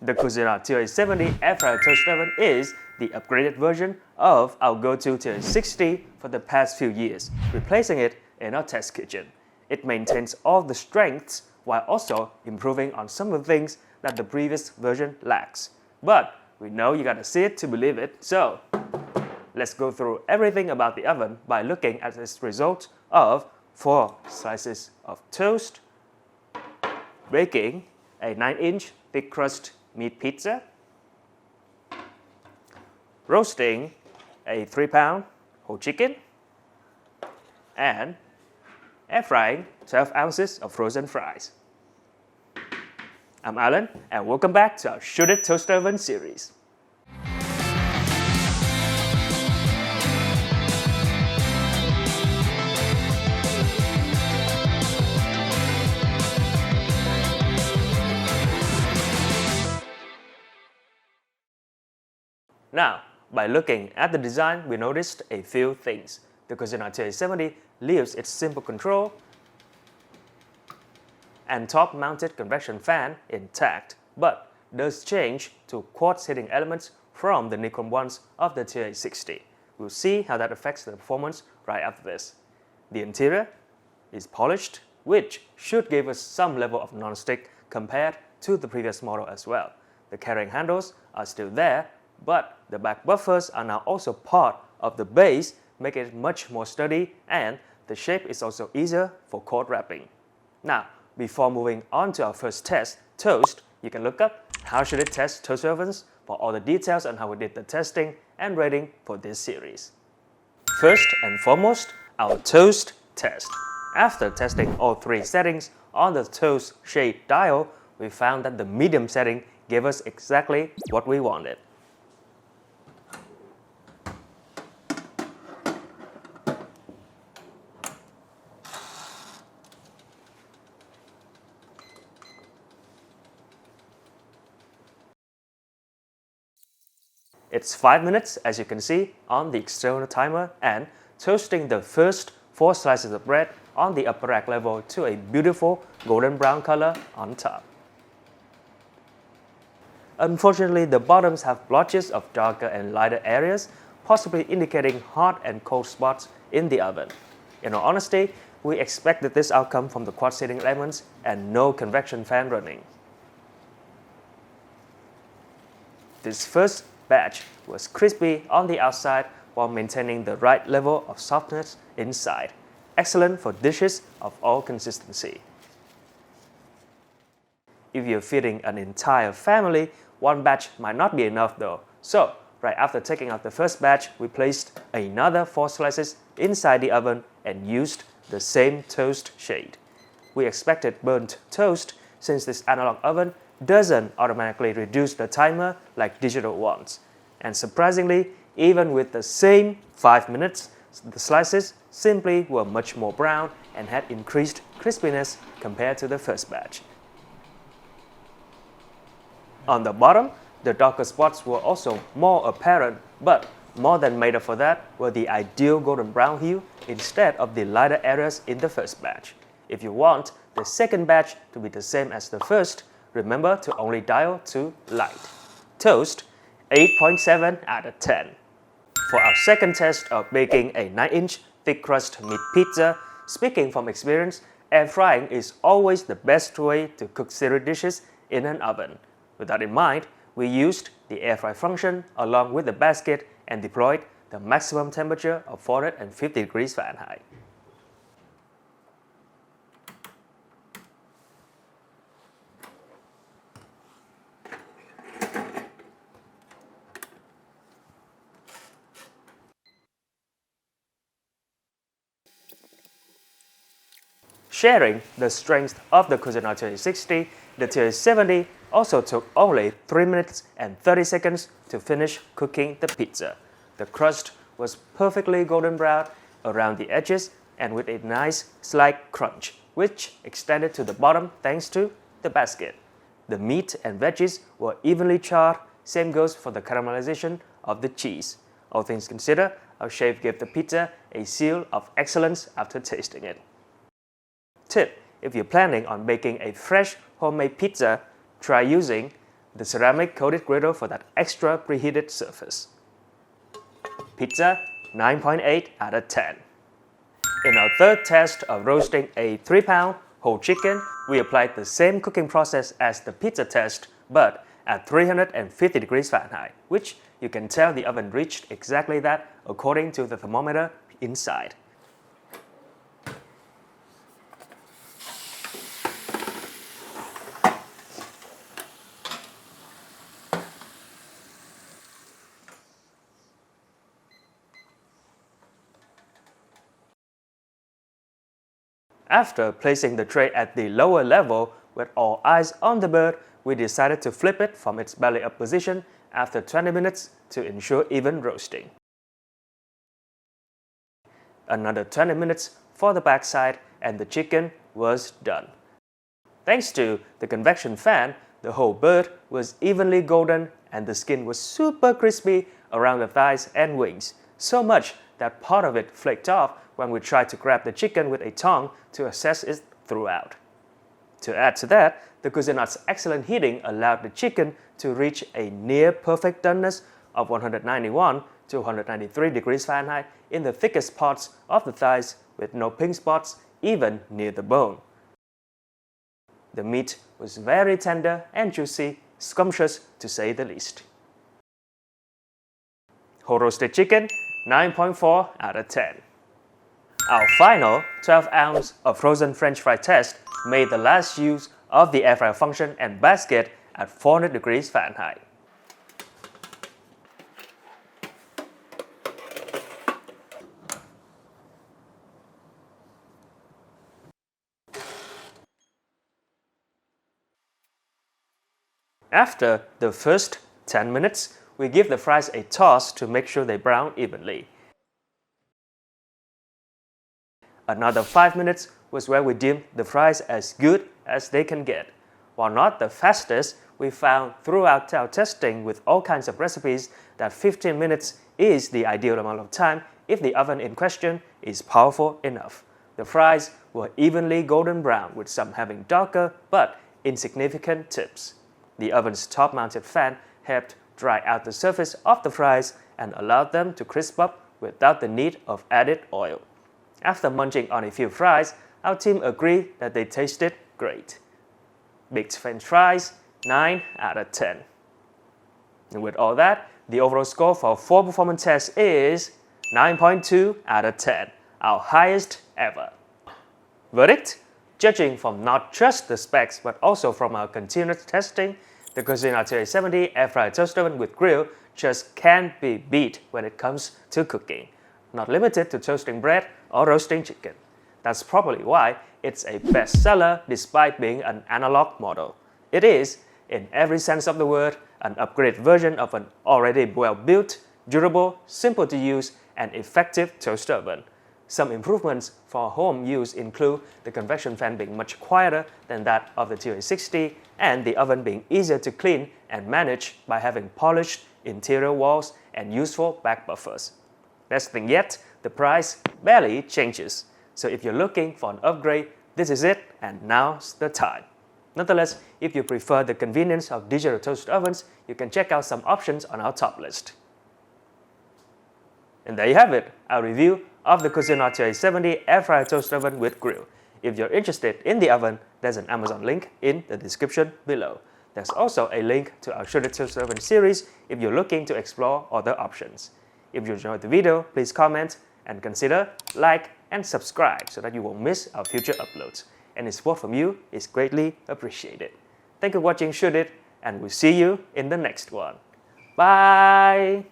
The Cuisinart TOA-70 air fryer toast oven is the upgraded version of our go-to TOA-60 for the past few years, replacing it in our test kitchen. It maintains all the strengths while also improving on some of the things that the previous version lacks. But we know you gotta see it to believe it, so let's go through everything about the oven by looking at its result of 4 slices of toast, baking a 9-inch thick crust meat pizza, roasting a 3-pound whole chicken, and air frying 12 ounces of frozen fries. I'm Alan, and welcome back to our Shouldit Toast Oven series. Now, by looking at the design, we noticed a few things. The Cuisinart TOA-70 leaves its simple control and top-mounted convection fan intact, but does change to quartz heating elements from the nickel ones of the TOA-60. We'll see how that affects the performance right after this. The interior is polished, which should give us some level of non-stick compared to the previous model as well. The carrying handles are still there, but the back buffers are now also part of the base, making it much more sturdy, and the shape is also easier for cord wrapping. Now, before moving on to our first test, toast, you can look up How Shouldit Test Toast Ovens for all the details on how we did the testing and rating for this series. First and foremost, our toast test. After testing all 3 settings on the toast shade dial, we found that the medium setting gave us exactly what we wanted. It's 5 minutes, as you can see on the external timer, and toasting the first 4 slices of bread on the upper rack level to a beautiful golden brown color on top. Unfortunately, the bottoms have blotches of darker and lighter areas, possibly indicating hot and cold spots in the oven. In all honesty, we expected this outcome from the quartz heating elements and no convection fan running. This first batch was crispy on the outside while maintaining the right level of softness inside. Excellent for dishes of all consistency. If you're feeding an entire family, 1 batch might not be enough though. So, right after taking out the first batch, we placed another 4 slices inside the oven and used the same toast shade. We expected burnt toast since this analog oven doesn't automatically reduce the timer like digital ones. And surprisingly, even with the same 5 minutes, the slices simply were much more brown and had increased crispiness compared to the first batch. On the bottom, the darker spots were also more apparent, but more than made up for that were the ideal golden brown hue instead of the lighter areas in the first batch. If you want the second batch to be the same as the first, remember to only dial to light. Toast, 8.7 out of 10. For our second test of baking a 9-inch thick crust meat pizza, speaking from experience, air frying is always the best way to cook cereal dishes in an oven. With that in mind, we used the air fry function along with the basket and deployed the maximum temperature of 450 degrees Fahrenheit. Sharing the strength of the Cuisinart TOA-60, the TOA-70 also took only 3 minutes and 30 seconds to finish cooking the pizza. The crust was perfectly golden brown around the edges and with a nice slight crunch, which extended to the bottom thanks to the basket. The meat and veggies were evenly charred, same goes for the caramelization of the cheese. All things considered, our chef gave the pizza a seal of excellence after tasting it. Tip: if you're planning on baking a fresh homemade pizza, try using the ceramic coated griddle for that extra preheated surface. Pizza, 9.8 out of 10. In our third test of roasting a 3-pound whole chicken, we applied the same cooking process as the pizza test, but at 350 degrees Fahrenheit, which you can tell the oven reached exactly that according to the thermometer inside. After placing the tray at the lower level with all eyes on the bird, we decided to flip it from its belly up position after 20 minutes to ensure even roasting. Another 20 minutes for the backside and the chicken was done. Thanks to the convection fan, the whole bird was evenly golden and the skin was super crispy around the thighs and wings, so much that part of it flaked off when we tried to grab the chicken with a tongue to assess it throughout. To add to that, the Cuisinart's excellent heating allowed the chicken to reach a near perfect doneness of 191 to 193 degrees Fahrenheit in the thickest parts of the thighs with no pink spots even near the bone. The meat was very tender and juicy, scrumptious to say the least. Whole roasted chicken, 9.4 out of 10. Our final 12-ounce of frozen French fry test made the last use of the air fryer function and basket at 400 degrees Fahrenheit. After the first 10 minutes, we give the fries a toss to make sure they brown evenly. Another 5 minutes was where we deemed the fries as good as they can get. While not the fastest, we found throughout our testing with all kinds of recipes that 15 minutes is the ideal amount of time if the oven in question is powerful enough. The fries were evenly golden brown with some having darker but insignificant tips. The oven's top-mounted fan helped dry out the surface of the fries and allowed them to crisp up without the need of added oil. After munching on a few fries, our team agreed that they tasted great. Baked French fries, 9 out of 10. And with all that, the overall score for our 4 performance tests is 9.2 out of 10, our highest ever. Verdict? Judging from not just the specs but also from our continuous testing, the Cuisinart TOA-70 air fryer toast oven with grill just can't be beat when it comes to cooking. Not limited to toasting bread or roasting chicken. That's probably why it's a bestseller despite being an analog model. It is, in every sense of the word, an upgraded version of an already well-built, durable, simple to use, and effective toast oven. Some improvements for home use include the convection fan being much quieter than that of the TOA-60 and the oven being easier to clean and manage by having polished interior walls and useful back buffers. Best thing yet, the price barely changes. So if you're looking for an upgrade, this is it and now's the time. Nonetheless, if you prefer the convenience of digital toast ovens, you can check out some options on our top list. And there you have it, our review of the Cuisinart TOA-70 air fryer toast oven with grill. If you're interested in the oven, there's an Amazon link in the description below. There's also a link to our Shouldit toast oven series if you're looking to explore other options. If you enjoyed the video, please comment and consider like and subscribe so that you won't miss our future uploads. Any support from you is greatly appreciated. Thank you for watching Shouldit, and we'll see you in the next one. Bye!